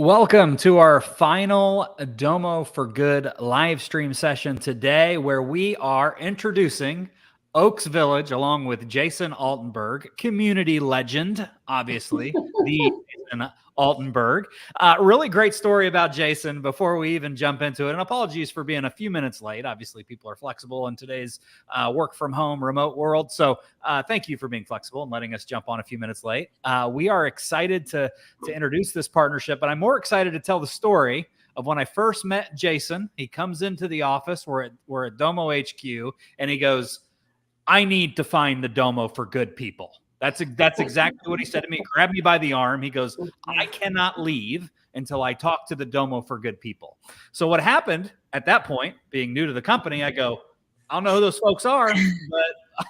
Welcome to our final Domo for Good live stream session today, where we are introducing Oaks Village along with Jason Altenburg, community legend, obviously, the Jason Altenburg. Really great story about Jason before we even jump into it. And apologies for being a few minutes late. Obviously, people are flexible in today's work from home, remote world. So thank you for being flexible and letting us jump on a few minutes late. We are excited to introduce this partnership, but I'm more excited to tell the story of when I first met Jason. He comes into the office. We're at Domo HQ, and he goes, "I need to find the Domo for good people." That's exactly what he said to me. Grabbed me by the arm. He goes, "I cannot leave until I talk to the Domo for good people." So what happened at that point, being new to the company, I go, "I don't know who those folks are,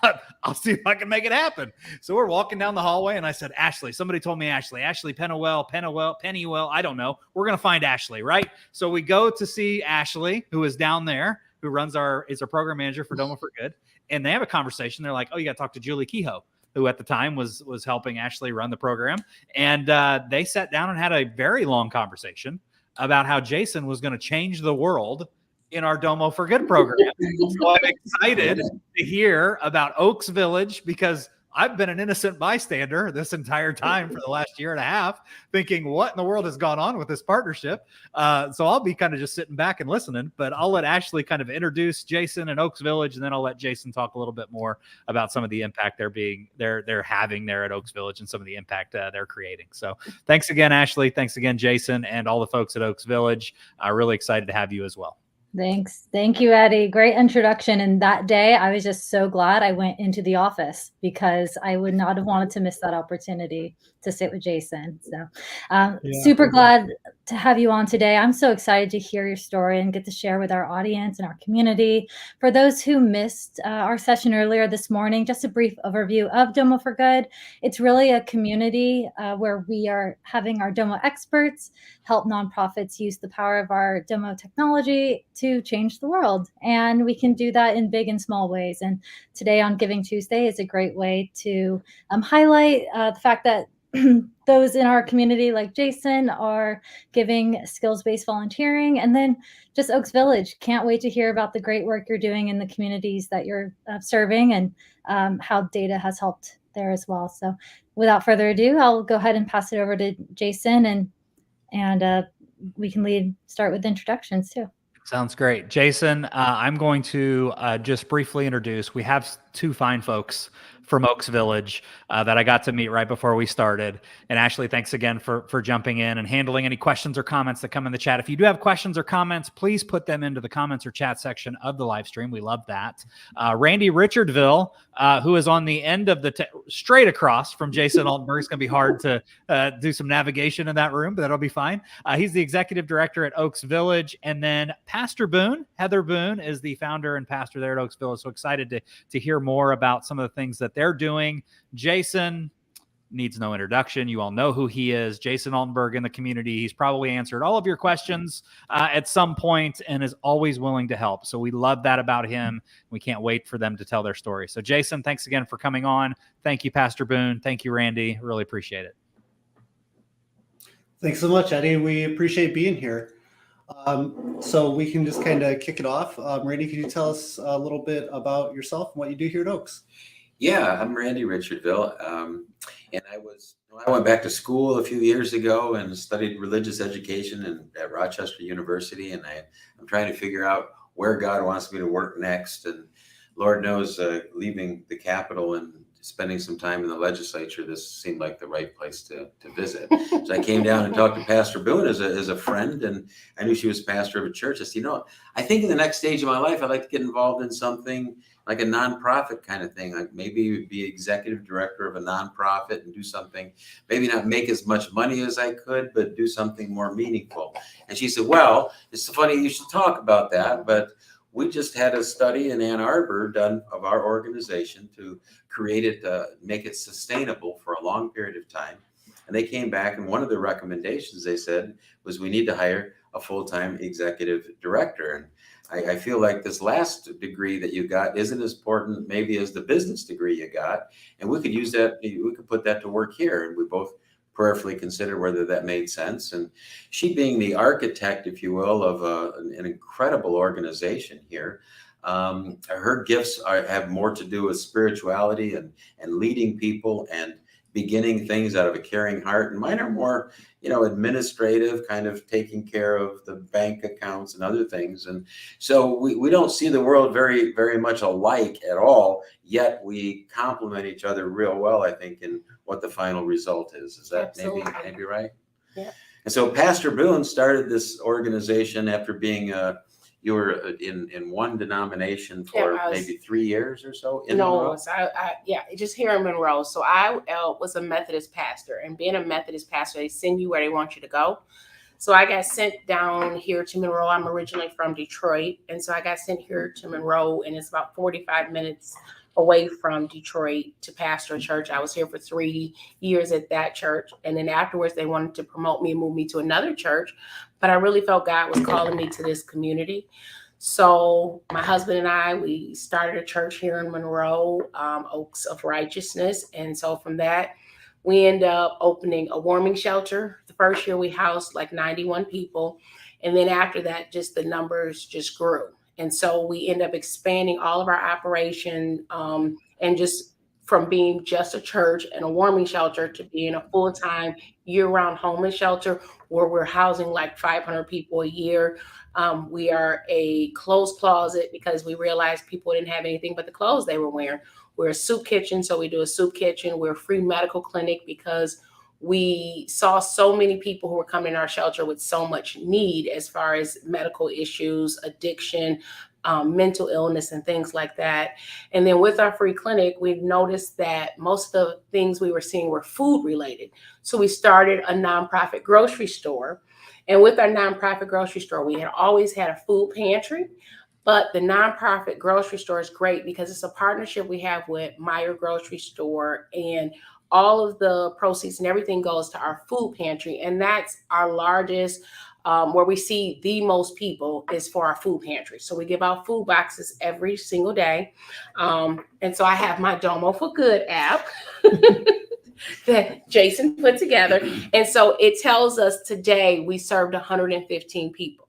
but I'll see if I can make it happen." So we're walking down the hallway, and I said, "Ashley." Somebody told me Ashley Pennywell, Pennywell. I don't know. We're going to find Ashley, right? So we go to see Ashley, who is down there, who is our program manager for Domo for Good. And they have a conversation. They're like, "Oh, you got to talk to Julie Kehoe," who at the time was helping Ashley run the program. And they sat down and had a very long conversation about how Jason was going to change the world in our Domo for Good program. So I'm excited to hear about Oaks Village, because I've been an innocent bystander this entire time for the last year and a half, thinking, what in the world has gone on with this partnership? So I'll be kind of just sitting back and listening, but I'll let Ashley kind of introduce Jason and Oaks Village, and then I'll let Jason talk a little bit more about some of the impact they're having there at Oaks Village and some of the impact they're creating. So thanks again, Ashley. Thanks again, Jason, and all the folks at Oaks Village. Really excited to have you as well. Thanks. Thank you, Eddie. Great introduction. And that day, I was just so glad I went into the office, because I would not have wanted to miss that opportunity to sit with Jason. So super glad to have you on today. I'm so excited to hear your story and get to share with our audience and our community. For those who missed our session earlier this morning, just a brief overview of Domo for Good. It's really a community where we are having our Domo experts help nonprofits use the power of our Domo technology to change the world. And we can do that in big and small ways. And today on Giving Tuesday is a great way to highlight the fact that those in our community like Jason are giving skills-based volunteering. And then just Oaks Village, can't wait to hear about the great work you're doing in the communities that you're serving, and how data has helped there as well. So without further ado, I'll go ahead and pass it over to Jason, and we can start with introductions too. Sounds great. Jason, I'm going to just briefly introduce. We have two fine folks from Oaks Village that I got to meet right before we started. And Ashley, thanks again for jumping in and handling any questions or comments that come in the chat. If you do have questions or comments, please put them into the comments or chat section of the live stream. We love that. Randy Richardville, who is on the end of straight across from Jason Altenburg. It's going to be hard to do some navigation in that room, but that'll be fine. He's the executive director at Oaks Village. And then Pastor Boone, Heather Boone, is the founder and pastor there at Oaks Village. So excited to hear more about some of the things that they're doing. Jason needs no introduction. You all know who he is. Jason Altenburg in the community. He's probably answered all of your questions at some point and is always willing to help. So we love that about him. We can't wait for them to tell their story. So Jason, thanks again for coming on. Thank you, Pastor Boone. Thank you, Randy. Really appreciate it. Thanks so much, Eddie. We appreciate being here. So we can just kind of kick it off. Randy, can you tell us a little bit about yourself and what you do here at Oaks? Yeah, I'm Randy Richardville, and I went back to school a few years ago and studied religious education at Rochester University, and I'm trying to figure out where God wants me to work next. And Lord knows, leaving the Capitol and spending some time in the legislature, this seemed like the right place to visit. So I came down and talked to Pastor Boone as a friend, and I knew she was pastor of a church. I said, I think in the next stage of my life, I'd like to get involved in something like a nonprofit kind of thing, like maybe be executive director of a nonprofit and do something, maybe not make as much money as I could, but do something more meaningful. And she said, well, it's funny you should talk about that, but we just had a study in Ann Arbor done of our organization to create it, make it sustainable for a long period of time. And they came back, and one of the recommendations they said was we need to hire a full-time executive director. And I feel like this last degree that you got isn't as important maybe as the business degree you got. And we could use that, we could put that to work here. And we both prayerfully considered whether that made sense. And she being the architect, if you will, of an incredible organization here. Her gifts have more to do with spirituality and leading people and beginning things out of a caring heart. And mine are more, administrative, kind of taking care of the bank accounts and other things. And so we don't see the world very, very much alike at all, yet we complement each other real well, I think, in what the final result is. Is that maybe right? Yeah. And so Pastor Boone started this organization after being you were in one denomination for maybe 3 years or so? Just here in Monroe. So I was a Methodist pastor, and being a Methodist pastor, they send you where they want you to go. So I got sent down here to Monroe. I'm originally from Detroit, and so I got sent here to Monroe, and it's about 45 minutes away from Detroit to pastor a church. I was here for 3 years at that church, and then afterwards they wanted to promote me and move me to another church, but I really felt God was calling me to this community. So my husband and I, we started a church here in Monroe, Oaks of Righteousness, and so from that we ended up opening a warming shelter. The first year we housed like 91 people, and then after that, just the numbers just grew. And so we end up expanding all of our operation, and just from being just a church and a warming shelter to being a full-time year-round homeless shelter where we're housing like 500 people a year. We are a clothes closet because we realized people didn't have anything but the clothes they were wearing. We're a soup kitchen, so we do a soup kitchen. We're a free medical clinic because we saw so many people who were coming in our shelter with so much need as far as medical issues, addiction, mental illness, and things like that. And then with our free clinic, we've noticed that most of the things we were seeing were food related. So we started a nonprofit grocery store. And with our nonprofit grocery store, we had always had a food pantry. But the nonprofit grocery store is great because it's a partnership we have with Meyer Grocery Store, and all of the proceeds and everything goes to our food pantry. And that's our largest, where we see the most people is for our food pantry. So we give out food boxes every single day. And so I have my Domo for Good app that Jason put together. And so it tells us today we served 115 people.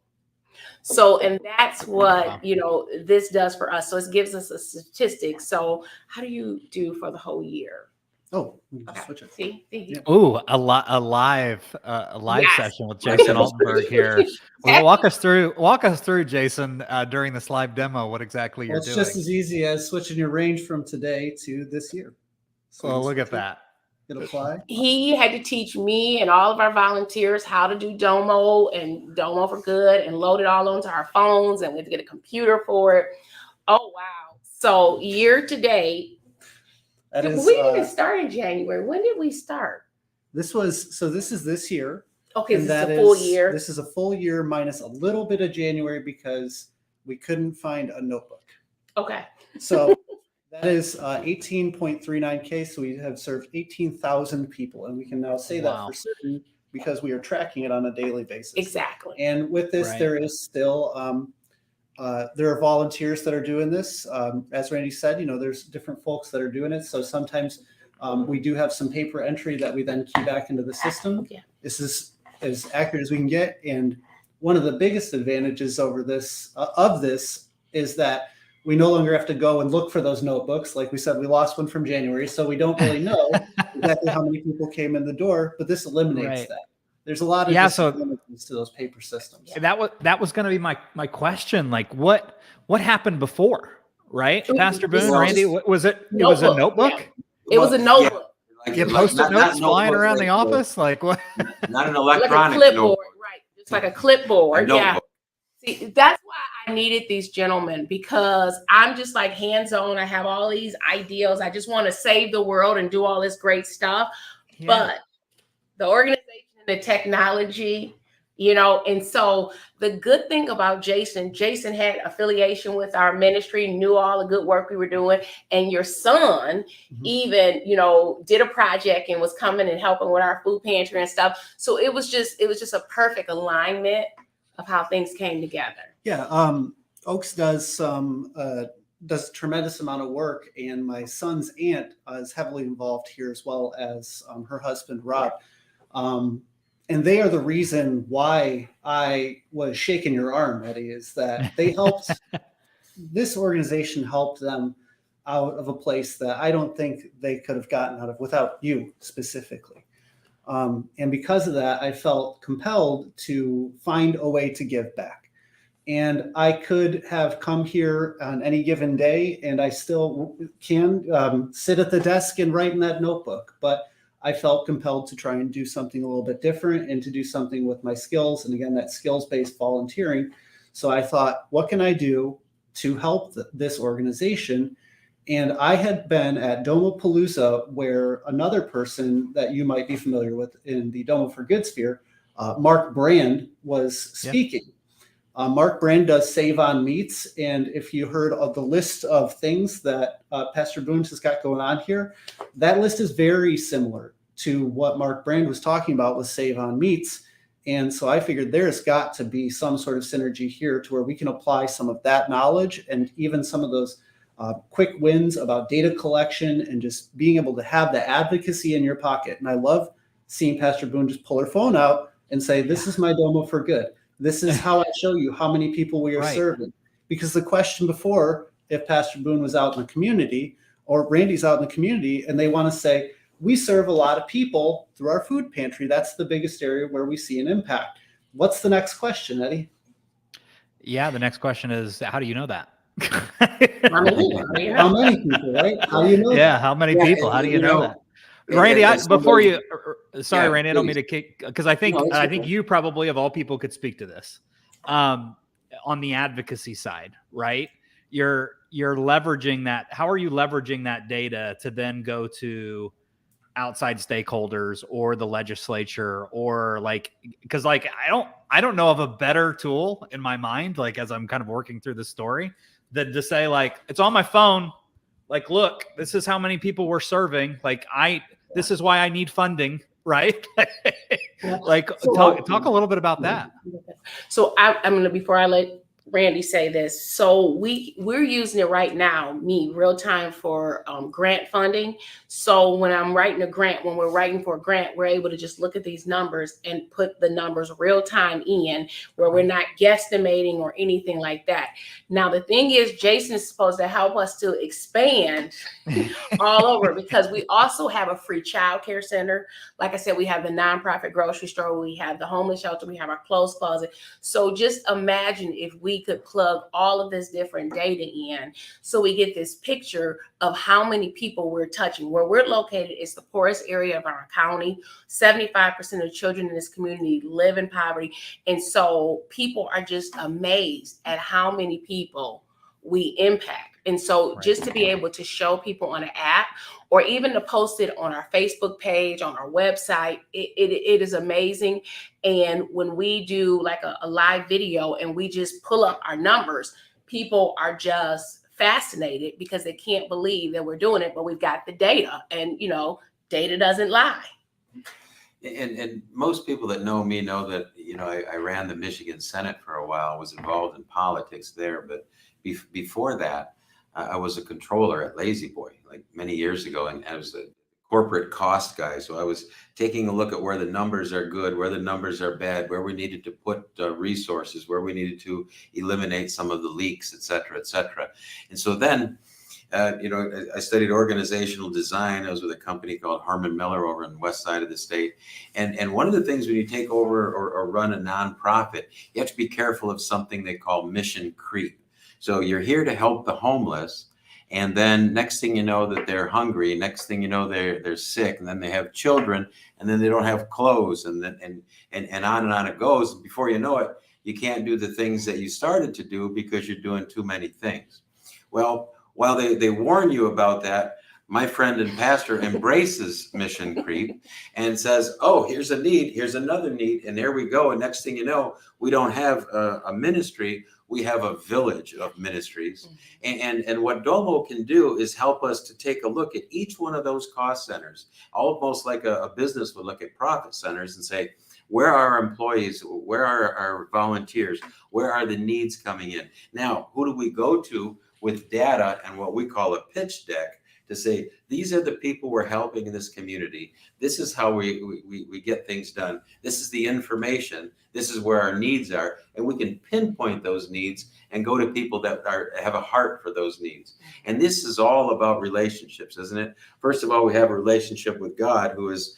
So, and that's what, this does for us. So it gives us a statistic. So how do you do for the whole year? Oh, Okay. switch it. See? Yeah. Ooh, a live Yes. session with Jason Altenburg here. Well, walk us through, Jason, during this live demo, what exactly you're doing. It's just as easy as switching your range from today to this year. So well, look at that. It'll fly. He had to teach me and all of our volunteers how to do Domo and Domo for Good and load it all onto our phones, and we had to get a computer for it. Oh, wow. So year to date, we didn't even start in January. When did we start? This is this year. Okay, this is a full year. This is a full year minus a little bit of January because we couldn't find a notebook. Okay. So that is 18.39K. So we have served 18,000 people. And we can now say that for certain because we are tracking it on a daily basis. Exactly. And with this, there is still, there are volunteers that are doing this. As Randy said, there's different folks that are doing it. So sometimes we do have some paper entry that we then key back into the system. Yeah. This is as accurate as we can get. And one of the biggest advantages over this is that we no longer have to go and look for those notebooks. Like we said, we lost one from January, so we don't really know exactly how many people came in the door, but this eliminates that. There's a lot of disadvantages to those paper systems. That was going to be my question. Like what happened before, right? Pastor Boone, Randy, what was it? It was a notebook? Yeah. It was a notebook. You post-it notes flying around the office? Like what? Not an electronic like a clipboard, notebook. right? Just like a clipboard. Yeah. See, that's why I needed these gentlemen, because I'm just like hands-on. I have all these ideas. I just want to save the world and do all this great stuff. Yeah. But the organization and the technology, and so the good thing about Jason had affiliation with our ministry, knew all the good work we were doing. And your son even, did a project and was coming and helping with our food pantry and stuff. So it was just a perfect alignment of how things came together. Yeah. Oaks does a tremendous amount of work, and my son's aunt is heavily involved here, as well as her husband, Rob. And they are the reason why I was shaking your arm, Eddie, is that they helped, this organization helped them out of a place that I don't think they could have gotten out of without you specifically. And because of that, I felt compelled to find a way to give back. And I could have come here on any given day, and I still can sit at the desk and write in that notebook. But I felt compelled to try and do something a little bit different and to do something with my skills. And again, that skills-based volunteering. So I thought, what can I do to help this organization? And I had been at Domo Palooza, where another person that you might be familiar with in the Domo for Good sphere, Mark Brand, was speaking. Yeah. Mark Brand does Save on Meats. And if you heard of the list of things that Pastor Boone has got going on here, that list is very similar to what Mark Brand was talking about with Save on Meats. And so I figured there's got to be some sort of synergy here to where we can apply some of that knowledge and even some of those quick wins about data collection and just being able to have the advocacy in your pocket. And I love seeing Pastor Boone just pull her phone out and say, this is my Domo for Good. This is how I show you how many people we are serving. Because the question before, if Pastor Boone was out in the community or Randy's out in the community and they want to say, we serve a lot of people through our food pantry. That's the biggest area where we see an impact. What's the next question, Eddie? Yeah, the next question is, how do you know that? How many people, right? How do you know that? How many people? How do you know that? Randy, before you, sorry, Randy, I don't mean to kick, because I think you probably of all people could speak to this on the advocacy side, right? You're leveraging that. How are you leveraging that data to then go to outside stakeholders or the legislature or because I don't know of a better tool in my mind, as I'm kind of working through the story, than to say it's on my phone. Look, this is how many people we're serving. This is why I need funding, right? Talk a little bit about that. So I'm going to, before I let Randy say this, so we're using it right now, real time for grant funding. So when I'm writing a grant, when we're writing for a grant, we're able to just look at these numbers and put the numbers real time in, where we're not guesstimating or anything like that. Now, the thing is, Jason is supposed to help us to expand all over, because we also have a free child care center. Like I said, we have the nonprofit grocery store, we have the homeless shelter, we have our clothes closet. So just imagine if we could plug all of this different data in, so we get this picture of how many people we're touching. Where we're located is the poorest area of our county. 75% of children in this community live in poverty. And so people are just amazed at how many people we impact. And so just to be able to show people on an app, or even to post it on our Facebook page, on our website, it is amazing. And when we do a live video and we just pull up our numbers, people are just fascinated because they can't believe that we're doing it, but we've got the data, and data doesn't lie. And most people that know me know that, I ran the Michigan Senate for a while, was involved in politics there. But before that, I was a controller at Lazy Boy, many years ago. And I was a corporate cost guy. So I was taking a look at where the numbers are good, where the numbers are bad, where we needed to put resources, where we needed to eliminate some of the leaks, et cetera, et cetera. And so then, I studied organizational design. I was with a company called Harmon Miller over on the west side of the state. And one of the things when you take over or run a nonprofit, you have to be careful of something they call mission creep. So you're here to help the homeless. And then next thing you know that they're hungry, next thing you know they're sick, and then they have children, and then they don't have clothes, and then and on it goes. Before you know it, you can't do the things that you started to do because you're doing too many things. Well, while they warn you about that, my friend and pastor embraces mission creep and says, oh, here's a need, here's another need, and there we go. And next thing you know, we don't have a ministry, we have a village of ministries. And what Domo can do is help us to take a look at each one of those cost centers, almost like a business would look at profit centers and say, where are our employees? Where are our volunteers? Where are the needs coming in? Now, who do we go to with data and what we call a pitch deck to say, these are the people we're helping in this community. This is how we get things done. This is the information. This is where our needs are. And we can pinpoint those needs and go to people that have a heart for those needs. And this is all about relationships, isn't it? First of all, we have a relationship with God, who has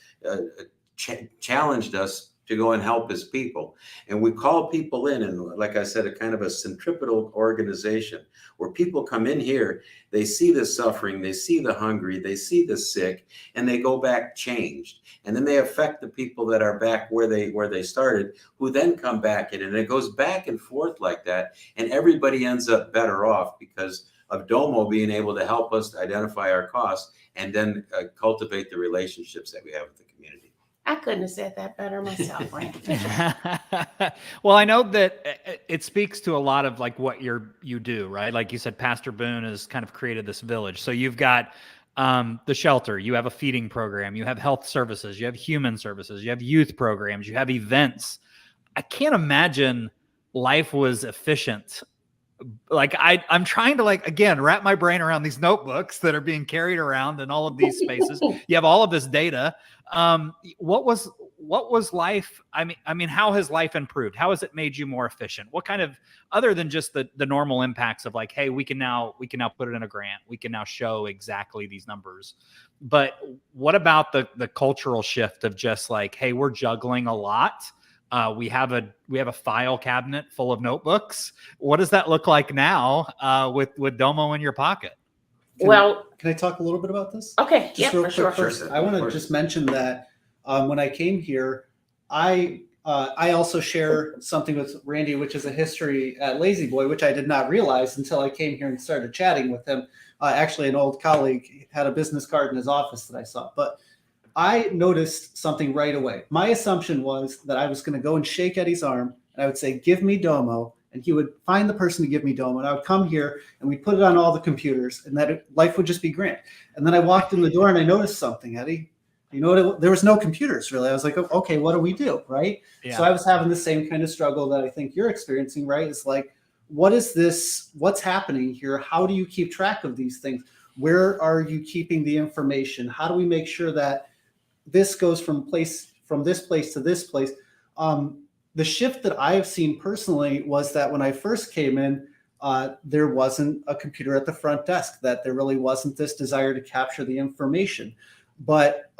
challenged us to go and help his people. And we call people in, and like I said, a kind of a centripetal organization where people come in here, they see the suffering, they see the hungry, they see the sick, and they go back changed. And then they affect the people that are back where they started, who then come back in, and it goes back and forth like that. And everybody ends up better off because of Domo being able to help us identify our costs and then cultivate the relationships that we have with the community. I couldn't have said that better myself, Randy. Well, I know that it speaks to a lot of like what you do, right? Like you said, Pastor Boone has kind of created this village. So you've got the shelter, you have a feeding program, you have health services, you have human services, you have youth programs, you have events. I can't imagine life was efficient. Like I'm trying to again, wrap my brain around these notebooks that are being carried around in all of these spaces. You have all of this data. What was life? I mean, how has life improved? How has it made you more efficient? What kind of, other than just the normal impacts of like, hey, we can now put it in a grant. We can now show exactly these numbers. But what about the cultural shift of just like, hey, we're juggling a lot. We have a file cabinet full of notebooks. What does that look like now with Domo in your pocket? Can I talk a little bit about this? Okay, Just real quick first, I want to just mention that when I came here, I also share something with Randy, which is a history at Lazy Boy, which I did not realize until I came here and started chatting with him. Actually, an old colleague had a business card in his office that I saw, but I noticed something right away. My assumption was that I was going to go and shake Eddie's arm, and I would say, "Give me Domo," and he would find the person to give me Domo, and I would come here and we'd put it on all the computers, and that life would just be grand. And then I walked in the door and I noticed something, Eddie. You know, there was no computers really. I was like, okay, what do we do, right? Yeah. So I was having the same kind of struggle that I think you're experiencing, right? It's like, what is this? What's happening here? How do you keep track of these things? Where are you keeping the information? How do we make sure that this goes from this place to this place? The shift that I have seen personally was that when I first came in, there wasn't a computer at the front desk, that there really wasn't this desire to capture the information. But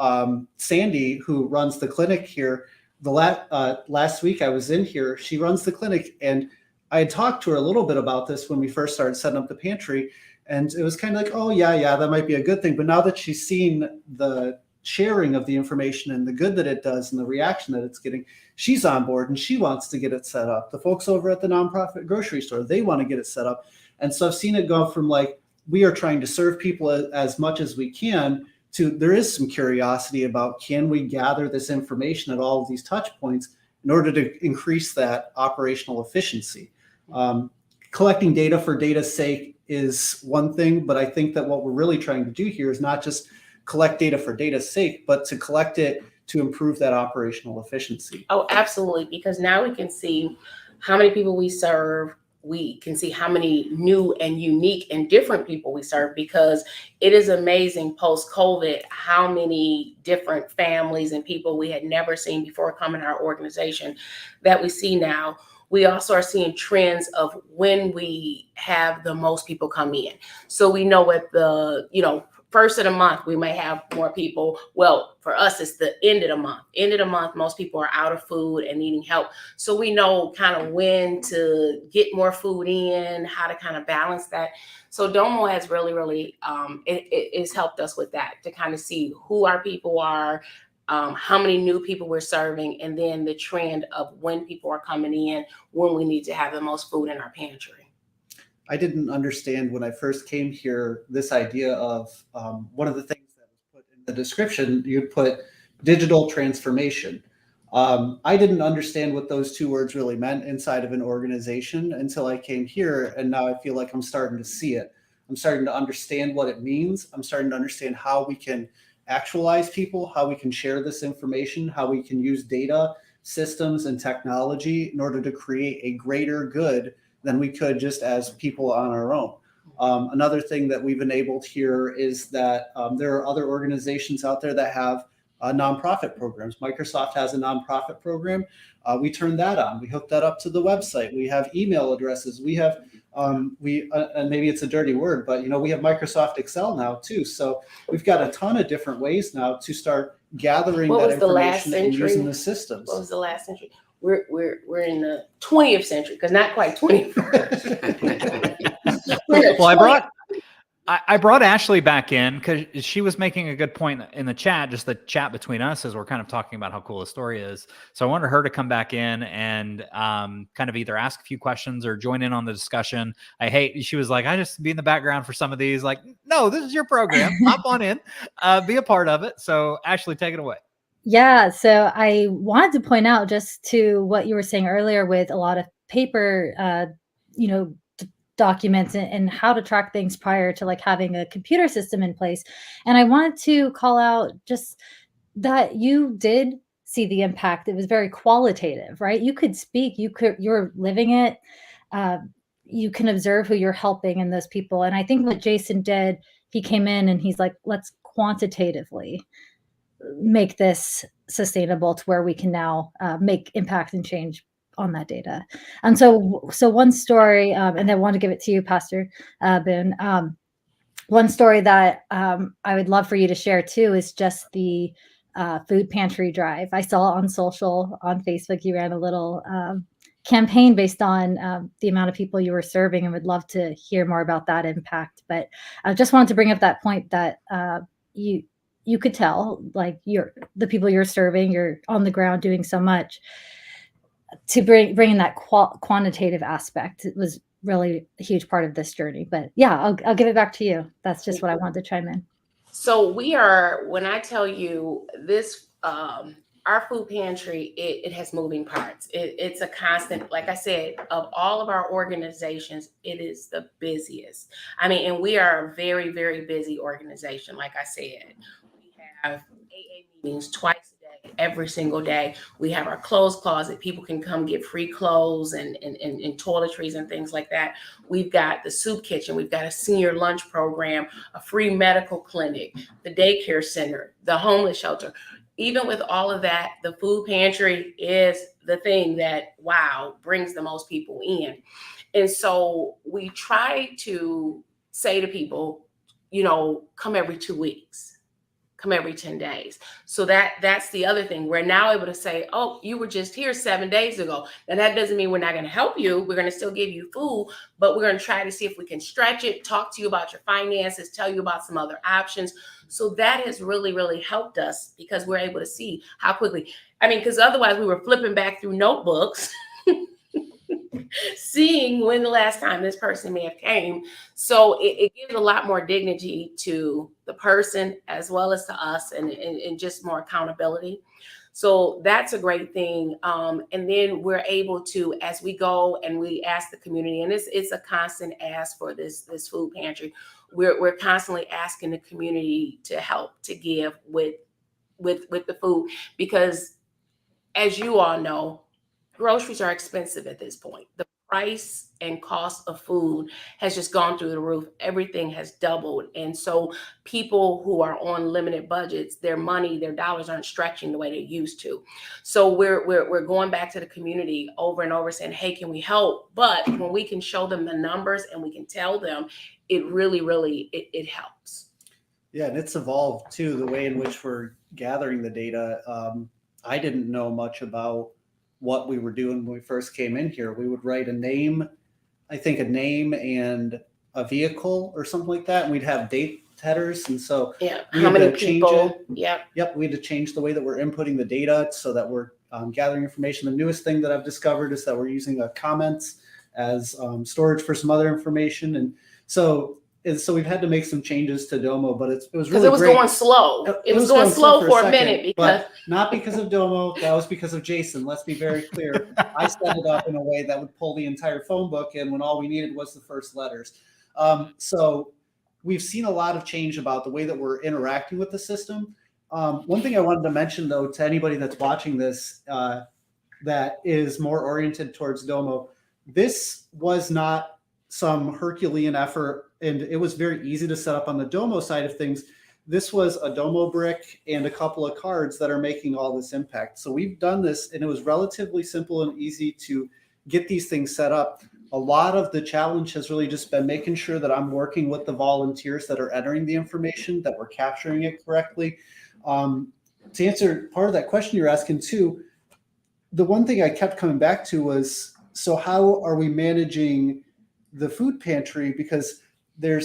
Sandy, who runs the clinic here, last week I was in here, she runs the clinic, and I had talked to her a little bit about this when we first started setting up the pantry, and it was kind of like, oh yeah, that might be a good thing. But now that she's seen the sharing of the information and the good that it does and the reaction that it's getting, she's on board and she wants to get it set up. The folks over at the nonprofit grocery store, they want to get it set up. And so I've seen it go from like, we are trying to serve people as much as we can, to there is some curiosity about, can we gather this information at all of these touch points in order to increase that operational efficiency? Collecting data for data's sake is one thing, but I think that what we're really trying to do here is not just collect data for data's sake, but to collect it to improve that operational efficiency. Oh, absolutely. Because now we can see how many people we serve. We can see how many new and unique and different people we serve, because it is amazing post-COVID how many different families and people we had never seen before come in our organization that we see now. We also are seeing trends of when we have the most people come in. So we know at the, first of the month, we may have more people. Well, for us, it's the end of the month. End of the month, most people are out of food and needing help. So we know kind of when to get more food in, how to kind of balance that. So Domo has really, it's helped us with that, to kind of see who our people are, how many new people we're serving, and then the trend of when people are coming in, when we need to have the most food in our pantry. I didn't understand when I first came here this idea of one of the things that was put in the description, you'd put digital transformation. I didn't understand what those two words really meant inside of an organization until I came here, and now I feel like I'm starting to see it. I'm starting to understand what it means. I'm starting to understand how we can actualize people, how we can share this information, how we can use data, systems, and technology in order to create a greater good than we could just as people on our own. Another thing that we've enabled here is that there are other organizations out there that have nonprofit programs. Microsoft has a nonprofit program. We turned that on. We hooked that up to the website. We have email addresses. We have and maybe it's a dirty word, but we have Microsoft Excel now too. So we've got a ton of different ways now to start gathering that information and using the systems. What was the last century? We're in the 20th century, because not quite 21st. Well, I brought Ashley back in because she was making a good point in the chat, just the chat between us as we're kind of talking about how cool the story is. So I wanted her to come back in and kind of either ask a few questions or join in on the discussion. She was like, I just be in the background for some of these. Like, no, this is your program. Hop on in, be a part of it. So Ashley, take it away. Yeah, so I wanted to point out just to what you were saying earlier with a lot of paper, documents and how to track things prior to like having a computer system in place. And I wanted to call out just that you did see the impact. It was very qualitative, right? You could speak, you're living it. You can observe who you're helping and those people. And I think what Jason did, he came in and he's like, let's quantitatively make this sustainable to where we can now make impact and change on that data. And so one story, and then I want to give it to you, Pastor Boone. One story that I would love for you to share too is just the food pantry drive. I saw on social, on Facebook, you ran a little campaign based on the amount of people you were serving, and would love to hear more about that impact. But I just wanted to bring up that point that you could tell, like the people you're serving, you're on the ground doing so much. To bring in that quantitative aspect, it was really a huge part of this journey. But yeah, I'll give it back to you. That's just what I wanted to chime in. So when I tell you this, our food pantry, it has moving parts. It's a constant, like I said, of all of our organizations, it is the busiest. I mean, and we are a very, very busy organization. Like I said, we have AA meetings twice a day, every single day. We have our clothes closet. People can come get free clothes and toiletries and things like that. We've got the soup kitchen. We've got a senior lunch program, a free medical clinic, the daycare center, the homeless shelter. Even with all of that, the food pantry is the thing that, brings the most people in. And so we try to say to people, come every 2 weeks, come every 10 days. So that's the other thing. We're now able to say, oh, you were just here 7 days ago. And that doesn't mean we're not going to help you. We're going to still give you food, but we're going to try to see if we can stretch it, talk to you about your finances, tell you about some other options. So that has really, really helped us, because we're able to see how quickly, because otherwise we were flipping back through notebooks, seeing when the last time this person may have came. So it gives a lot more dignity to the person as well as to us, and just more accountability. So that's a great thing. And then we're able to, as we go and we ask the community, and it's a constant ask for this food pantry. We're constantly asking the community to help, to give with the food, because as you all know, groceries are expensive at this point. The price and cost of food has just gone through the roof. Everything has doubled. And so people who are on limited budgets, their money, their dollars aren't stretching the way they used to. So we're going back to the community over and over saying, hey, can we help? But when we can show them the numbers and we can tell them, it really, really, it helps. Yeah, and it's evolved too, the way in which we're gathering the data. I didn't know much about what we were doing when we first came in here. We would write a name and a vehicle or something like that, and we'd have date headers. And so how many people? Yep, we had to change the way that we're inputting the data so that we're gathering information. The newest thing that I've discovered is that we're using comments as storage for some other information. And so we've had to make some changes to Domo, but it was really great. Going slow. It was going slow for a minute, but not because of Domo. That was because of Jason. Let's be very clear. I set it up in a way that would pull the entire phone book in when all we needed was the first letters. So we've seen a lot of change about the way that we're interacting with the system. One thing I wanted to mention, though, to anybody that's watching this that is more oriented towards Domo, this was not some Herculean effort, and it was very easy to set up on the Domo side of things. This was a Domo brick and a couple of cards that are making all this impact. So we've done this, and it was relatively simple and easy to get these things set up. A lot of the challenge has really just been making sure that I'm working with the volunteers that are entering the information, that we're capturing it correctly. To answer part of that question you're asking too, the one thing I kept coming back to was, so how are we managing the food pantry? Because there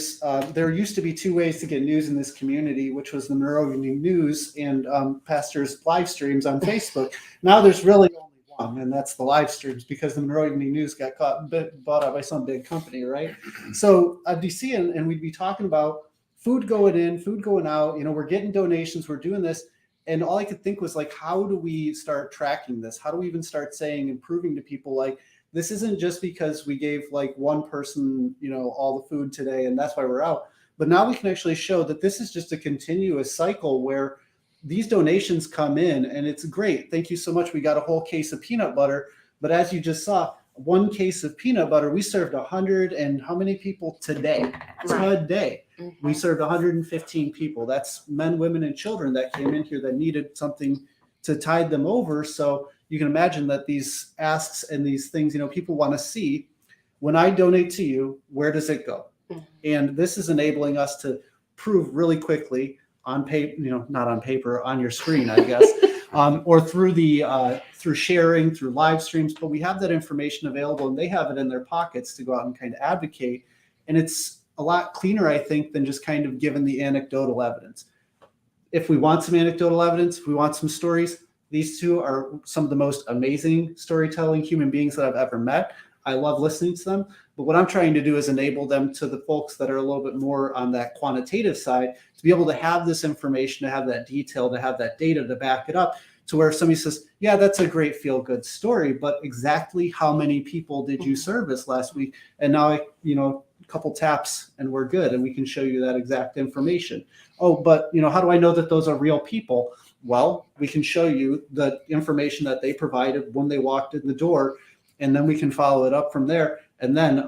used to be two ways to get news in this community, which was the Monroe Evening News and pastors' live streams on Facebook. Now there's really only one, and that's the live streams, because the Monroe Evening News got bought out by some big company, right? So I'd be seeing, and we'd be talking about food going in, food going out. We're getting donations, we're doing this. And all I could think was, like, how do we start tracking this? How do we even start saying and proving to people, like, this isn't just because we gave like one person, all the food today and that's why we're out. But now we can actually show that this is just a continuous cycle where these donations come in, and it's great. Thank you so much. We got a whole case of peanut butter. But as you just saw, one case of peanut butter, we served 100 and how many people today? Today. We served 115 people. That's men, women, and children that came in here that needed something to tide them over. So you can imagine that these asks and these things, people want to see, when I donate to you, where does it go? And this is enabling us to prove really quickly on paper, not on paper, on your screen, I guess, or through sharing, through live streams. But we have that information available, and they have it in their pockets to go out and kind of advocate. And it's a lot cleaner, I think, than just kind of giving the anecdotal evidence. If we want some anecdotal evidence, if we want some stories, these two are some of the most amazing storytelling human beings that I've ever met. I love listening to them. But what I'm trying to do is enable them to the folks that are a little bit more on that quantitative side, to be able to have this information, to have that detail, to have that data to back it up, to where somebody says, yeah, that's a great feel-good story, but exactly how many people did you service last week? And now, a couple taps and we're good, and we can show you that exact information. Oh, but how do I know that those are real people? Well, we can show you the information that they provided when they walked in the door, and then we can follow it up from there. And then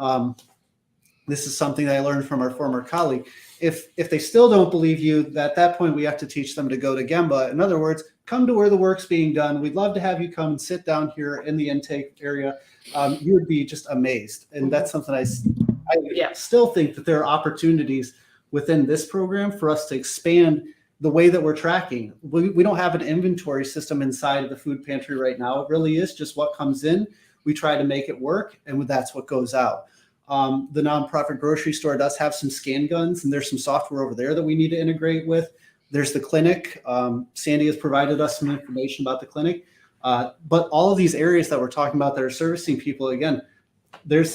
this is something that I learned from our former colleague. If they still don't believe you, at that point we have to teach them to go to Gemba. In other words, come to where the work's being done. We'd love to have you come and sit down here in the intake area. You would be just amazed. And that's something I still think that there are opportunities within this program for us to expand the way that we're tracking. We don't have an inventory system inside of the food pantry right now. It really is just what comes in. We try to make it work, and that's what goes out. The nonprofit grocery store does have some scan guns, and there's some software over there that we need to integrate with. There's the clinic. Sandy has provided us some information about the clinic. But all of these areas that we're talking about that are servicing people, again,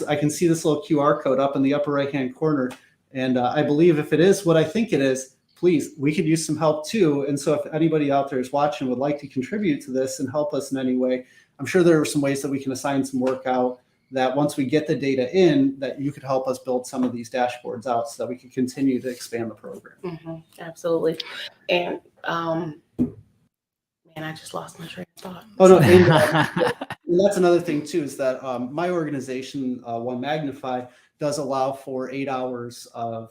I can see this little QR code up in the upper right-hand corner. And I believe if it is what I think it is, please, we could use some help too. And so if anybody out there is watching would like to contribute to this and help us in any way, I'm sure there are some ways that we can assign some work out, that once we get the data in, that you could help us build some of these dashboards out so that we can continue to expand the program. Absolutely. And I just lost my train of thought. Oh, no. And that's another thing too, is that my organization, One Magnify, does allow for 8 hours of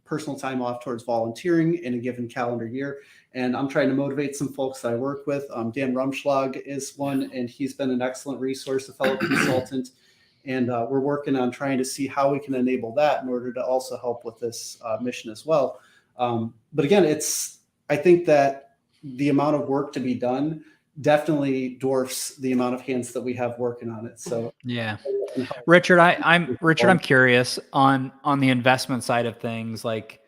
personal time off towards volunteering in a given calendar year. And I'm trying to motivate some folks that I work with. Dan Rumschlag is one, and he's been an excellent resource, a fellow consultant. And we're working on trying to see how we can enable that in order to also help with this mission as well. But again, I think that the amount of work to be done definitely dwarfs the amount of hands that we have working on it. So yeah, Richard, I'm curious on the investment side of things. Like,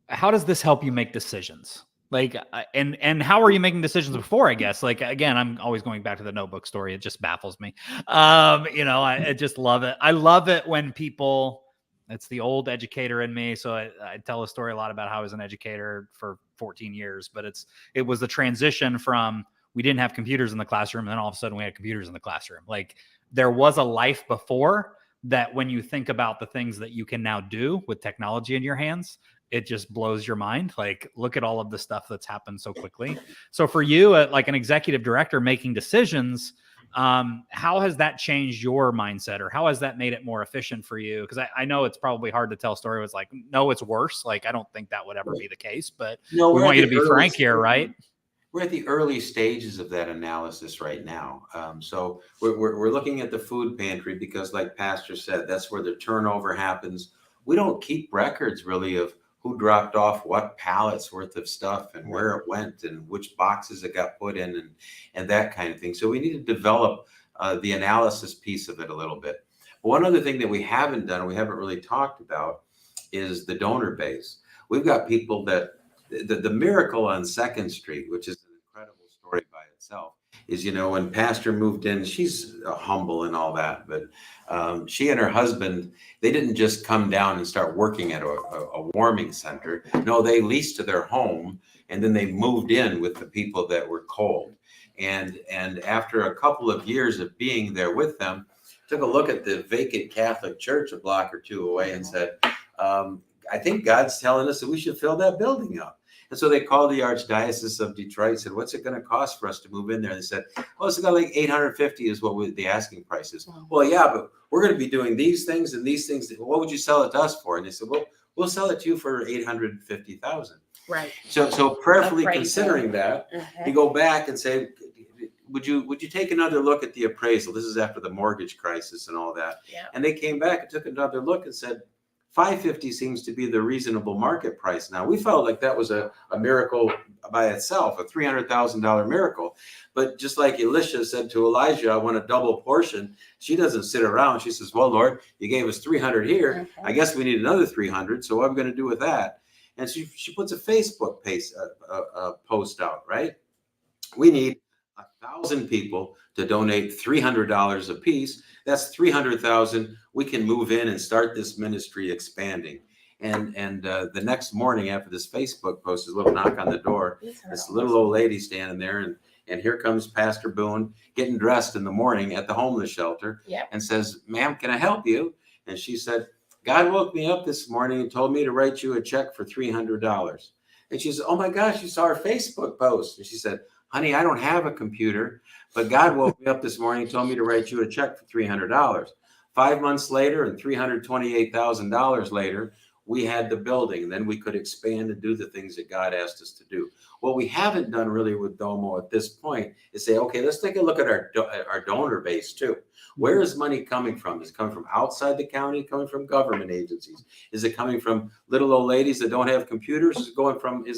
how does this help you make decisions? Like, and how are you making decisions before? I guess, like, again, I'm always going back to the notebook story. It just baffles me. I just love it. I love it when people. It's the old educator in me. So I tell a story a lot about how I was an educator for 14 years, but it was the transition from, we didn't have computers in the classroom, and then all of a sudden we had computers in the classroom. Like, there was a life before that. When you think about the things that you can now do with technology in your hands, it just blows your mind. Like, look at all of the stuff that's happened so quickly. So for you, like an executive director making decisions, How has that changed your mindset, or how has that made it more efficient for you? Because I know it's probably hard to tell a story. It's like, no, it's worse. Like, I don't think that would ever be the case, but No, we we're want at you to the be early frank here, right? We're at the early stages of that analysis right now. So we're looking at the food pantry because, like Pastor said, that's where the turnover happens. We don't keep records really of who dropped off what pallets worth of stuff and where it went and which boxes it got put in and that kind of thing. So we need to develop the analysis piece of it a little bit. But one other thing that we haven't done, we haven't really talked about, is the donor base. We've got people that the miracle on 2nd Street, which is an incredible story by itself, is, when Pastor moved in, she's humble and all that, but she and her husband, they didn't just come down and start working at a warming center. No, they leased to their home, and then they moved in with the people that were cold. And after a couple of years of being there with them, took a look at the vacant Catholic church a block or two away and said, I think God's telling us that we should fill that building up. And so they called the Archdiocese of Detroit and said, what's it going to cost for us to move in there? And they said, oh, it's got like $850 is what the asking price is. Well, yeah, but we're going to be doing these things and these things. What would you sell it to us for? And they said, well, we'll sell it to you for $850,000. Right. So prayerfully considering that, you go back and say, would you take another look at the appraisal? This is after the mortgage crisis and all that. Yeah. And they came back and took another look and said, $550 seems to be the reasonable market price. Now, we felt like that was a miracle by itself, a $300,000 miracle. But just like Elisha said to Elijah, I want a double portion. She doesn't sit around. She says, well, Lord, you gave us 300 here. I guess we need another 300. So what am I going to do with that? And she puts a Facebook post out, right? We need 1,000 people to donate $300 a piece. That's 300,000. We can move in and start this ministry expanding. And the next morning after this Facebook post, there's a little knock on the door. This little old lady standing there, and here comes Pastor Boone getting dressed in the morning at the homeless shelter, and says, ma'am, can I help you? And she said, God woke me up this morning and told me to write you a check for $300. And she said, oh my gosh, you saw our Facebook post. And she said, honey, I don't have a computer, but God woke me up this morning and told me to write you a check for $300. 5 months later and $328,000 later, we had the building. Then we could expand and do the things that God asked us to do. What we haven't done really with Domo at this point is say, okay, let's take a look at our donor base too. Where is money coming from? Is it coming from outside the county, coming from government agencies? Is it coming from little old ladies that don't have computers? Is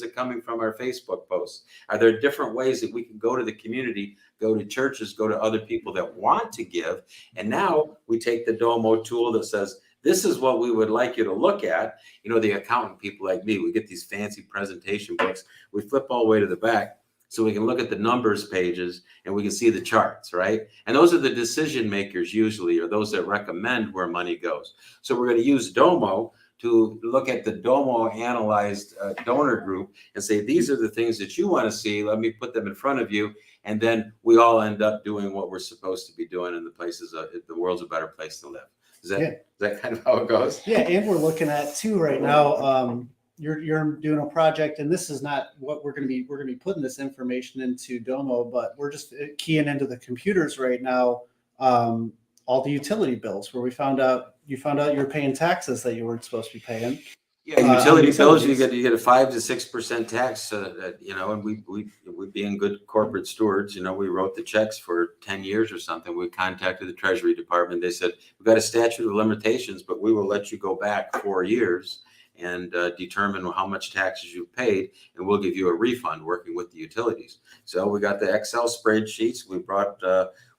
it coming from our Facebook posts? Are there different ways that we can go to the community, go to churches, go to other people that want to give? And now we take the Domo tool that says, this is what we would like you to look at. The accountant people like me, we get these fancy presentation books. We flip all the way to the back so we can look at the numbers pages and we can see the charts, right? And those are the decision makers usually, or those that recommend where money goes. So we're going to use Domo to look at the Domo analyzed donor group and say, these are the things that you want to see. Let me put them in front of you. And then we all end up doing what we're supposed to be doing in the places the world's a better place to live. Is that kind of how it goes? Yeah, and we're looking at too right now. You're doing a project, and this is not what we're going to be putting this information into Domo, but we're just keying into the computers right now. All the utility bills, where you found out you're paying taxes that you weren't supposed to be paying. Yeah, utility bills, you get a 5 to 6% tax, and we being good corporate stewards, we wrote the checks for 10 years or something. We contacted the Treasury Department. They said, we've got a statute of limitations, but we will let you go back 4 years and determine how much taxes you've paid, and we'll give you a refund working with the utilities. So we got the Excel spreadsheets. We brought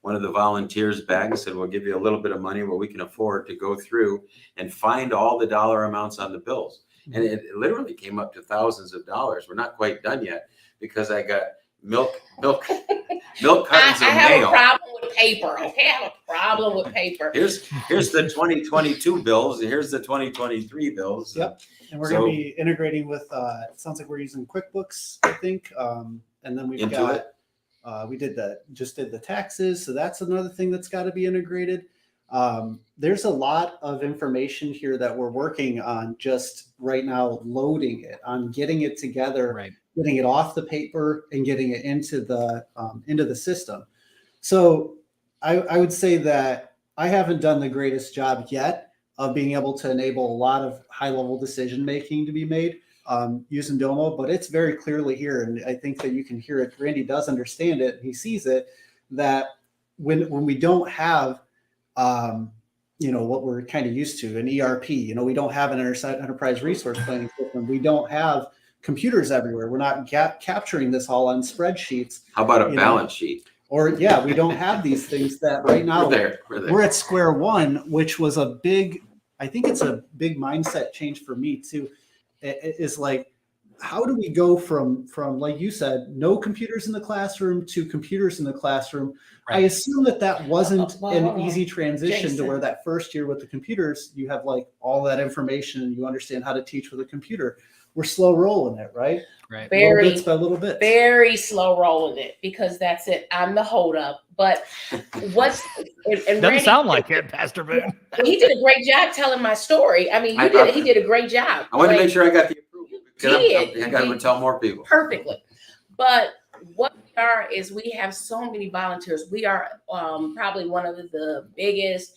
one of the volunteers back and said, we'll give you a little bit of money what we can afford to go through and find all the dollar amounts on the bills. And it literally came up to thousands of dollars. We're not quite done yet because I got milk cartons of mail. I have a problem with paper. Okay, I have a problem with paper. Here's the 2022 bills, and here's the 2023 bills. Yep. And we're going to be integrating with, it sounds like we're using QuickBooks, I think. And then we've got, we did the taxes. So that's another thing that's got to be integrated. There's a lot of information here that we're working on just right now, loading it, on getting it together, right, getting it off the paper and getting it into the system. So I would say that I haven't done the greatest job yet of being able to enable a lot of high level decision making to be made using Domo, but it's very clearly here. And I think that you can hear it. Randy does understand it. He sees it, that when we don't have, what we're kind of used to, an ERP, we don't have an enterprise resource planning system. We don't have computers everywhere. We're not capturing this all on spreadsheets. How about a balance sheet? Or we don't have these things that right now we're at square one, which was I think it's a big mindset change for me too. It's like, how do we go from like you said, no computers in the classroom to computers in the classroom? Right. I assume that wasn't an easy transition, Jason, to where that first year with the computers, you have like all that information and you understand how to teach with a computer. We're slow rolling it, right? Right. Very, little bits by little bits. Very slow rolling it, because that's it. I'm the holdup. But what's and doesn't Randy, sound like it, Pastor Boone. He did a great job telling my story. I mean, he did a great job. I wanted to make sure I got the approval. I got to tell more people perfectly. But what we are is we have so many volunteers. We are probably one of the biggest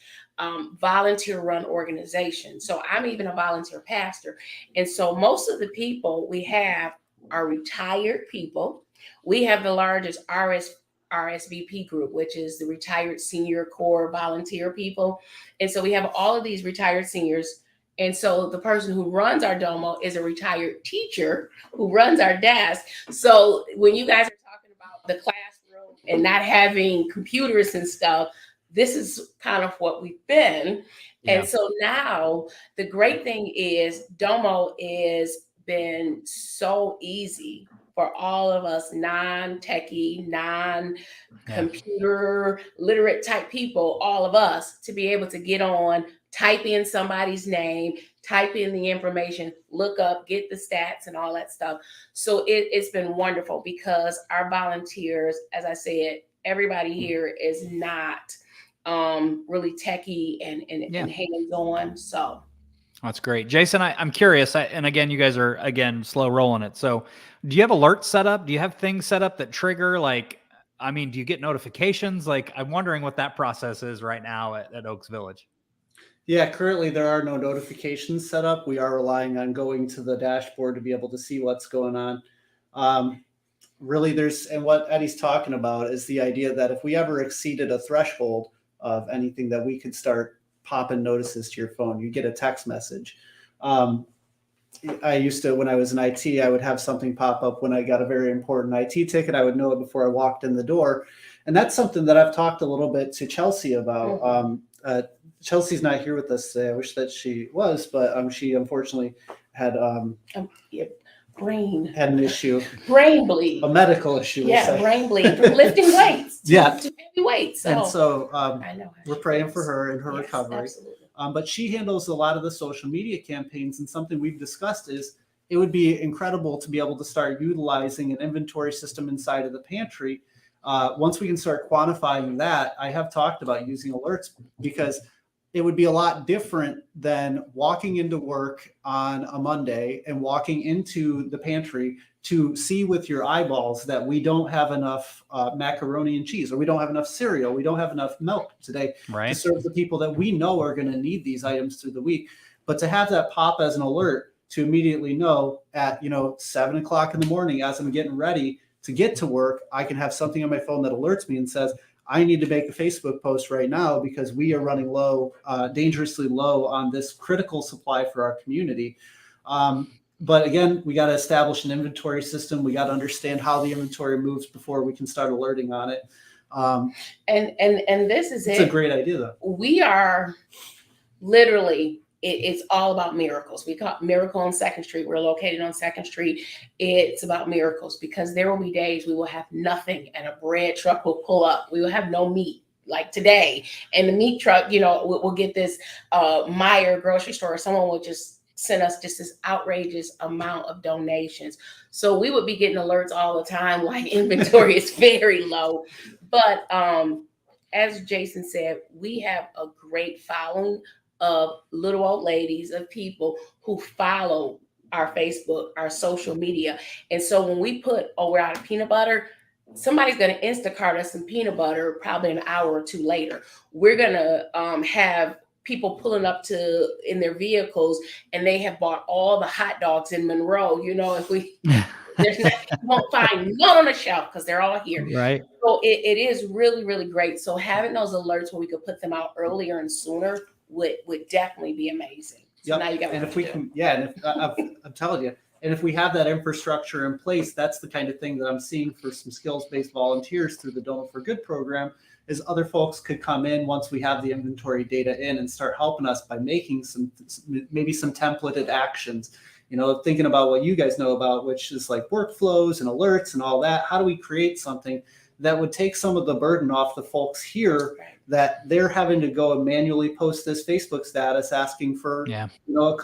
volunteer run organization. So I'm even a volunteer pastor. And so most of the people we have are retired people. We have the largest RSVP group, which is the Retired Senior Corps Volunteer people. And so we have all of these retired seniors. And so the person who runs our Domo is a retired teacher who runs our desk. So when you guys are talking about the classroom and not having computers and stuff, this is kind of what we've been. Yeah. And so now the great thing is Domo is been so easy for all of us non-techie, non-computer literate type people, all of us, to be able to get on, type in somebody's name, type in the information, look up, get the stats and all that stuff. So it's been wonderful, because our volunteers, as I said, everybody here is not really techie and hands-on. So that's great. Jason, I'm curious, and again, you guys are, slow rolling it. So do you have alerts set up? Do you have things set up that trigger, do you get notifications? I'm wondering what that process is right now at Oaks Village. Yeah, currently there are no notifications set up. We are relying on going to the dashboard to be able to see what's going on. Really, and what Eddie's talking about is the idea that if we ever exceeded a threshold of anything, that we could start popping notices to your phone. You get a text message. I used to, when I was in IT, I would have something pop up when I got a very important IT ticket. I would know it before I walked in the door. And that's something that I've talked a little bit to Chelsea about. Chelsea's not here with us today. I wish that she was, but she unfortunately had had an issue, brain bleed, a medical issue. Brain bleed from lifting weights. Too heavy weights. And so I know we're praying for her and her recovery. Absolutely. But she handles a lot of the social media campaigns, and something we've discussed is it would be incredible to be able to start utilizing an inventory system inside of the pantry. Once we can start quantifying that, I have talked about using alerts, because it would be a lot different than walking into work on a Monday and walking into the pantry to see with your eyeballs that we don't have enough macaroni and cheese, or we don't have enough cereal, we don't have enough milk today to serve the people that we know are going to need these items through the week. But to have that pop as an alert to immediately know at 7 o'clock in the morning, as I'm getting ready to get to work, I can have something on my phone that alerts me and says, I need to make a Facebook post right now because we are running low, dangerously low on this critical supply for our community. But again, we got to establish an inventory system. We got to understand how the inventory moves before we can start alerting on it. And this is it's a great idea, though. We are literally, it's all about miracles. We call it Miracle on 2nd Street. We're located on 2nd Street. It's about miracles, because there will be days we will have nothing and a bread truck will pull up. We will have no meat, like today. And the meat truck, we'll get this Meijer grocery store. Someone will just send us just this outrageous amount of donations. So we would be getting alerts all the time, like inventory is very low. But as Jason said, we have a great following of little old ladies, of people who follow our Facebook, our social media. And so when we put, we're out of peanut butter, somebody's going to Instacart us some peanut butter probably an hour or two later. We're going to have people pulling up to in their vehicles, and they have bought all the hot dogs in Monroe. You know, if we you won't find none on the shelf because they're all here. Right. So it is really, really great. So having those alerts where we could put them out earlier and sooner would definitely be amazing. So now you got. And if we can, and if I'm telling you, and if we have that infrastructure in place, that's the kind of thing that I'm seeing for some skills-based volunteers through the Domo for Good program. Is other folks could come in once we have the inventory data in and start helping us by making maybe some templated actions. You know, thinking about what you guys know about, which is like workflows and alerts and all that. How do we create something that would take some of the burden off the folks here that they're having to go and manually post this Facebook status asking for, you know,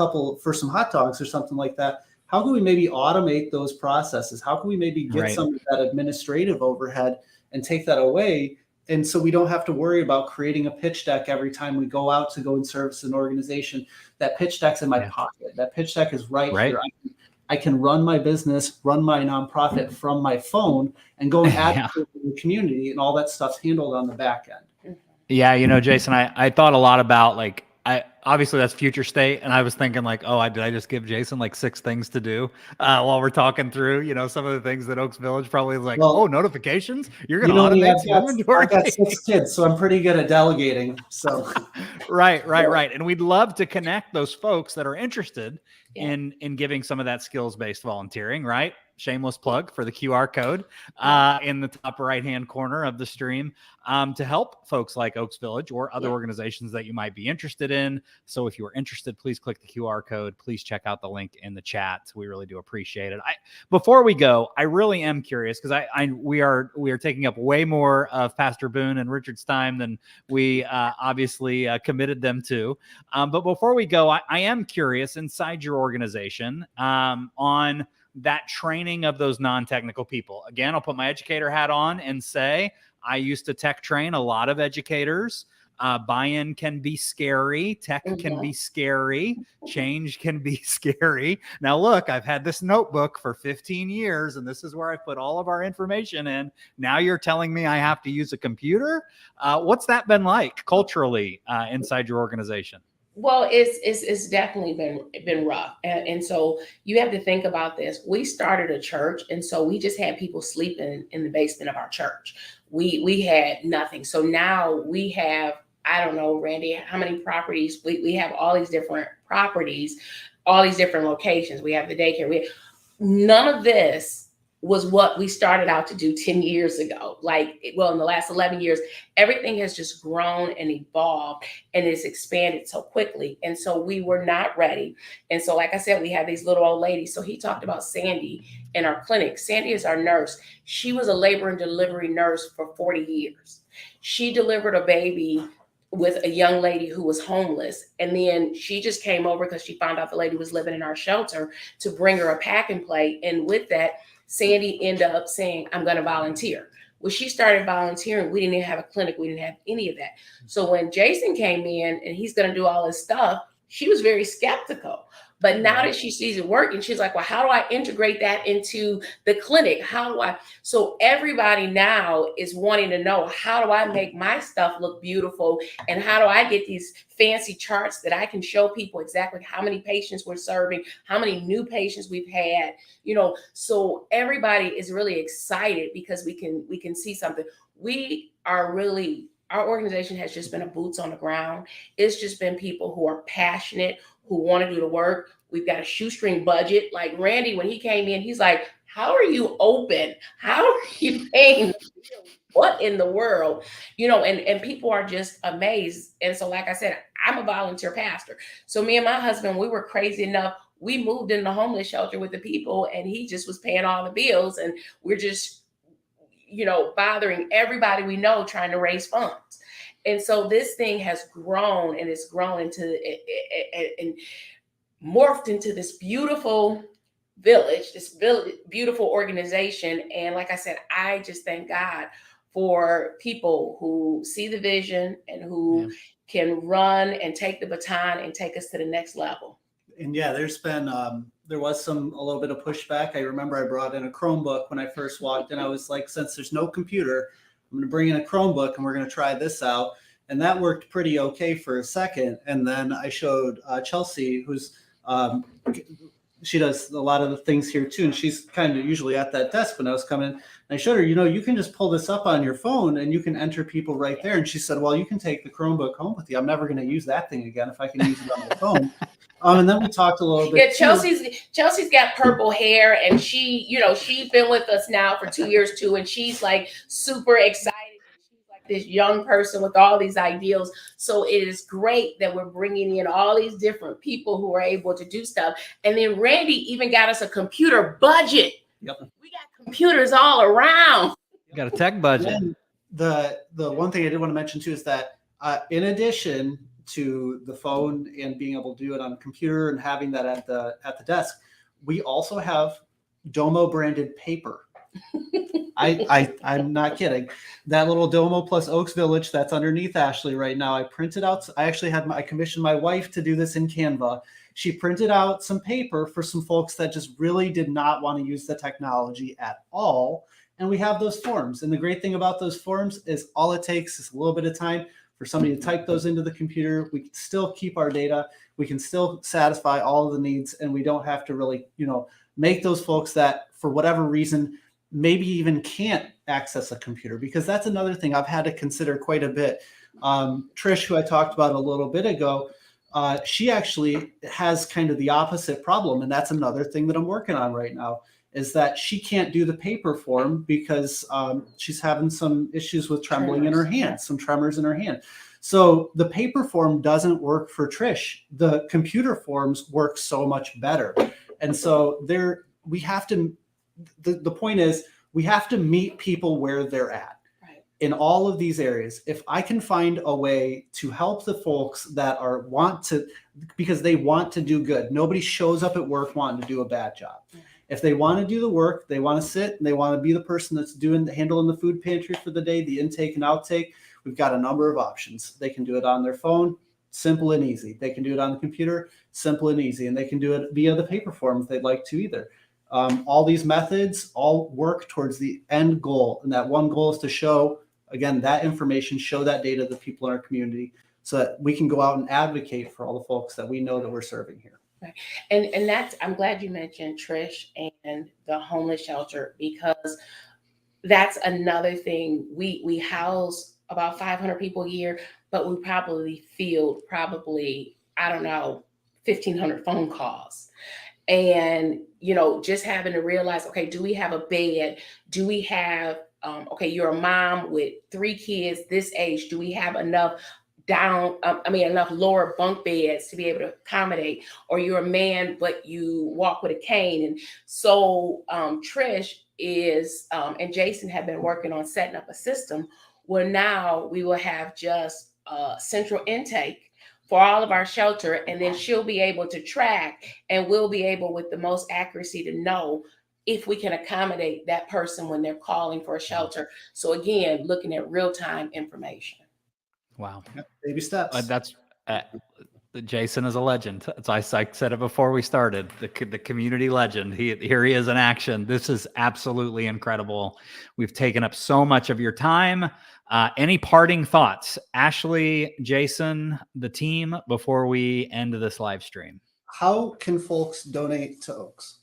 for some hot dogs or something like that? How can we maybe automate those processes? How can we maybe get some of that administrative overhead and take that away? And so we don't have to worry about creating a pitch deck every time we go out to go and service an organization. That pitch deck's in my pocket. That pitch deck is right here. I can run my business, run my nonprofit from my phone, and go and advocate in the community, and all that stuff's handled on the back end. Yeah, you know, Jason, I thought a lot about like, obviously that's future state, and I was thinking like, oh, did I just give Jason like 6 things to do while we're talking through, you know, some of the things that Oaks Village probably is like, oh, notifications, you're going to automate some inventory. I've got 6 kids, so I'm pretty good at delegating. So right. And we'd love to connect those folks that are interested in giving some of that skills-based volunteering, right? Shameless plug for the QR code in the top right-hand corner of the stream to help folks like Oaks Village or other organizations that you might be interested in. So if you are interested, please click the QR code. Please check out the link in the chat. We really do appreciate it. Before we go, I really am curious because we are taking up way more of Pastor Boone and Richard's time than we obviously committed them to. But before we go, I am curious inside your organization on that training of those non-technical people. Again, I'll put my educator hat on and say, I used to tech train a lot of educators. Buy-in can be scary. Tech can be scary. Change can be scary. Now, look, I've had this notebook for 15 years, and this is where I put all of our information in. Now you're telling me I have to use a computer? What's that been like culturally inside your organization? Well, it's definitely been rough. And so you have to think about this. We started a church, and so we just had people sleeping in the basement of our church. We had nothing. So now we have, I don't know, Randy, how many properties? We have all these different properties, all these different locations. We have the daycare. None of this was what we started out to do 10 years ago. In the last 11 years, everything has just grown and evolved, and it's expanded so quickly. And so we were not ready. And so, like I said, we have these little old ladies. So he talked about Sandy in our clinic. Sandy is our nurse. She was a labor and delivery nurse for 40 years. She delivered a baby with a young lady who was homeless. And then she just came over because she found out the lady was living in our shelter to bring her a pack and play. And with that, Sandy ended up saying, I'm going to volunteer. When she started volunteering, we didn't even have a clinic. We didn't have any of that. So when Jason came in and he's going to do all this stuff, she was very skeptical. But now that she sees it working, she's like, well, how do I integrate that into the clinic? How do I? So everybody now is wanting to know, how do I make my stuff look beautiful? And how do I get these fancy charts that I can show people exactly how many patients we're serving, how many new patients we've had, you know? So everybody is really excited because we can see something. Our organization has just been a boots on the ground. It's just been people who are passionate, who want to do the work. We've got a shoestring budget. Like Randy, when he came in, he's like, how are you open? How are you paying? What in the world? You know, and people are just amazed. And so, like I said, I'm a volunteer pastor. So me and my husband, we were crazy enough. We moved in the homeless shelter with the people, and he just was paying all the bills. And we're just, bothering everybody we know, trying to raise funds. And so this thing has grown, and it's grown into and morphed into this beautiful village, beautiful organization. And like I said, I just thank God for people who see the vision and who can run and take the baton and take us to the next level. And yeah, there's been there was a little bit of pushback. I remember I brought in a Chromebook when I first walked in. I was like, since there's no computer, I'm going to bring in a Chromebook and we're going to try this out. And that worked pretty okay for a second. And then I showed Chelsea, who's she does a lot of the things here too, and she's kind of usually at that desk when I was coming in. And I showed her, you can just pull this up on your phone and you can enter people right there. And she said, well, you can take the Chromebook home with you. I'm never going to use that thing again if I can use it on my phone. And then we talked a little bit. Yeah, Chelsea's got purple hair, and she's been with us now for 2 years too, and she's like super excited. This young person with all these ideals. So it is great that we're bringing in all these different people who are able to do stuff. And then Randy even got us a computer budget. Yep. We got computers all around. You got a tech budget. And the one thing I did want to mention too is that in addition to the phone and being able to do it on a computer and having that at the desk, we also have Domo branded paper. I'm not kidding. That little Domo plus Oaks Village that's underneath Ashley right now, I printed out. I actually I commissioned my wife to do this in Canva. She printed out some paper for some folks that just really did not want to use the technology at all. And we have those forms. And the great thing about those forms is all it takes is a little bit of time for somebody to type those into the computer. We can still keep our data. We can still satisfy all of the needs. And we don't have to really, make those folks that for whatever reason, maybe even can't access a computer, because that's another thing I've had to consider quite a bit. Trish, who I talked about a little bit ago, she actually has kind of the opposite problem. And that's another thing that I'm working on right now, is that she can't do the paper form because she's having some issues with trembling in her hand, some tremors in her hand. So the paper form doesn't work for Trish. The computer forms work so much better. And so we have to, the point is, we have to meet people where they're at in all of these areas. If I can find a way to help the folks that because they want to do good. Nobody shows up at work wanting to do a bad job. If they want to do the work, they want to sit and they want to be the person that's handling the food pantry for the day, the intake and outtake, we've got a number of options. They can do it on their phone, simple and easy. They can do it on the computer, simple and easy. And they can do it via the paper form if they'd like to either. All these methods all work towards the end goal. And that one goal is to show, again, that information, show that data to the people in our community so that we can go out and advocate for all the folks that we know that we're serving here. Right. And I'm glad you mentioned Trish and the homeless shelter, because that's another thing. We house about 500 people a year, but we probably field I don't know, 1,500 phone calls. And, just having to realize, okay, do we have a bed? Do we have, okay, you're a mom with 3 kids this age. Do we have enough enough lower bunk beds to be able to accommodate? Or you're a man, but you walk with a cane. And so Trish is, and Jason have been working on setting up a system where now we will have just central intake for all of our shelter, and then she'll be able to track, and we'll be able with the most accuracy to know if we can accommodate that person when they're calling for a shelter. So again, looking at real-time information. Wow. Baby steps. That's Jason is a legend. I said it before we started, the community legend. Here he is in action. This is absolutely incredible. We've taken up so much of your time. Any parting thoughts, Ashley, Jason, the team, before we end this live stream? How can folks donate to Oaks?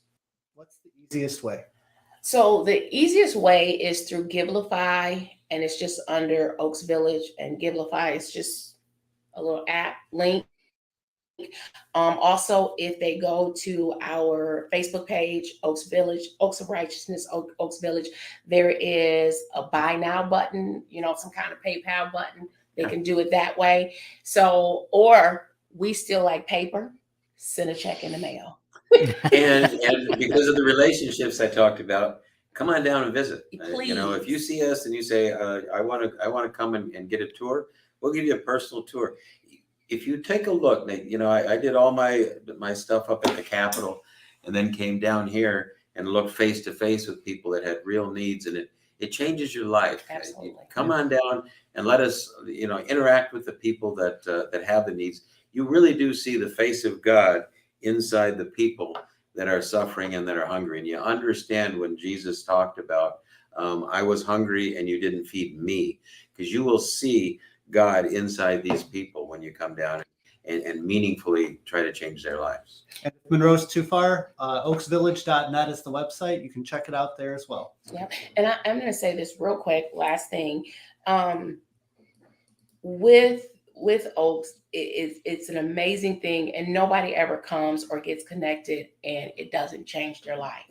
What's the easiest way? So the easiest way is through Givelify, and it's just under Oaks Village, and Givelify is just a little app link. Also, if they go to our Facebook page, Oaks Village, Oaks of Righteousness, Oaks Village, there is a buy now button, some kind of PayPal button. They can do it that way. So, or we still like paper, send a check in the mail. and because of the relationships I talked about, come on down and visit. Please. If you see us and you say, I want to come and get a tour, we'll give you a personal tour. If you take a look, I did all my stuff up at the Capitol, and then came down here and looked face to face with people that had real needs, and it changes your life. Absolutely. Come on down and let us, interact with the people that have the needs. You really do see the face of God inside the people that are suffering and that are hungry. And you understand when Jesus talked about, I was hungry and you didn't feed me, because you will see God inside these people when you come down and meaningfully try to change their lives. And if Monroe's too far, oaksvillage.net is the website. You can check it out there as well. Yeah. And I'm going to say this real quick, last thing. With Oaks, it's an amazing thing, and nobody ever comes or gets connected and it doesn't change their life.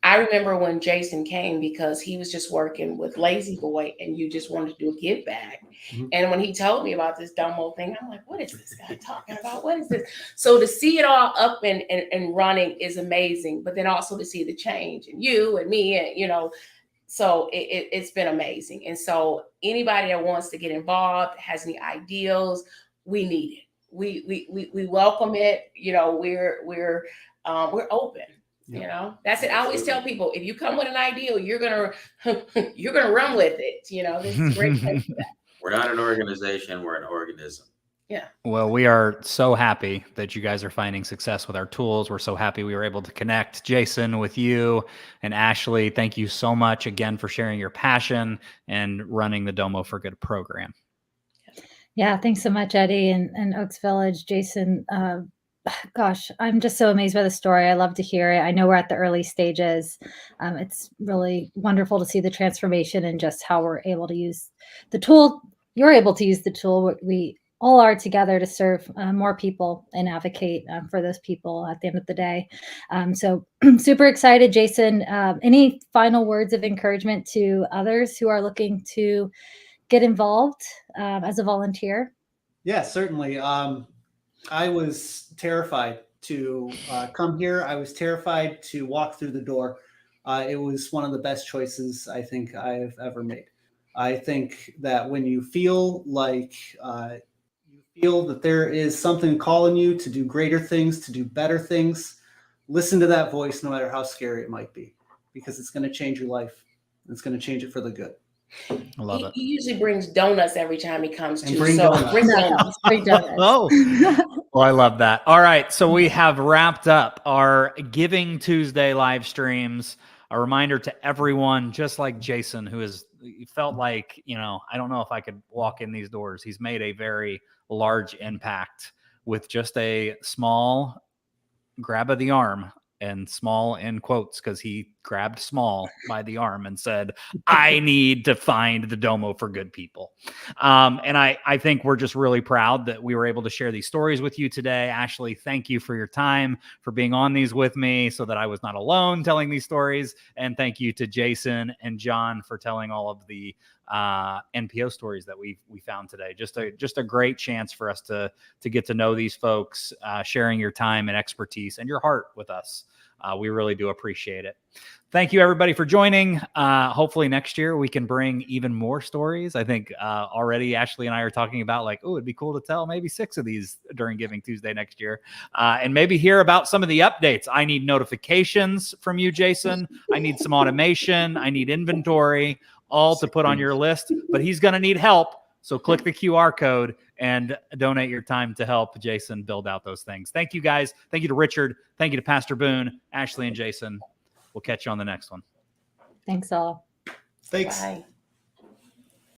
I remember when Jason came, because he was just working with Lazy Boy and you just wanted to do a give back. Mm-hmm. And when he told me about this Domo thing, I'm like, what is this guy talking about? What is this? So to see it all up and running is amazing, but then also to see the change in you and me, and, you know, so it's been amazing. And so anybody that wants to get involved, has any ideas, we need it. We welcome it. You know, we're open. You know, that's it. I always tell people, if you come with an ideal, you're gonna run with it. You know, this is a great place for that. We're not an organization, we're an organism. Yeah. Well, we are so happy that you guys are finding success with our tools. We're so happy we were able to connect Jason with you and Ashley. Thank you so much again for sharing your passion and running the Domo for Good program. Yeah, thanks so much, Eddie and Oaks Village. Jason, gosh, I'm just so amazed by the story. I love to hear it. I know we're at the early stages. It's really wonderful to see the transformation and just how we're able to use the tool. You're able to use the tool. We all are together to serve more people and advocate for those people at the end of the day. So super excited, Jason. Any final words of encouragement to others who are looking to get involved as a volunteer? Yeah, certainly. I was terrified to come here. I was terrified to walk through the door. It was one of the best choices I think I've ever made. I think that when you feel like that there is something calling you to do greater things, to do better things, listen to that voice, no matter how scary it might be, because it's going to change your life. It's going to change it for the good. I love it. He usually brings donuts every time he comes to. Bring so donuts. bring donuts. Bring donuts. Oh, well, I love that. All right. So we have wrapped up our Giving Tuesday live streams. A reminder to everyone, just like Jason, who has felt like, you know, I don't know if I could walk in these doors. He's made a very large impact with just a small grab of the arm, and small in quotes, because he grabbed small by the arm and said, I need to find the Domo for Good people. And I think we're just really proud that we were able to share these stories with you today. Ashley, thank you for your time, for being on these with me so that I was not alone telling these stories. And thank you to Jason and John for telling all of the NPO stories that we found today. Just a great chance for us to get to know these folks, sharing your time and expertise and your heart with us. We really do appreciate it. Thank you, everybody, for joining. Hopefully next year we can bring even more stories. I think already Ashley and I are talking about like, oh, it'd be cool to tell maybe 6 of these during Giving Tuesday next year, and maybe hear about some of the updates. I need notifications from you, Jason. I need some automation. I need inventory, all to put on your list, but he's going to need help. So click the QR code and donate your time to help Jason build out those things. Thank you, guys. Thank you to Richard. Thank you to Pastor Boone, Ashley, and Jason. We'll catch you on the next one. Thanks all. Thanks. Bye.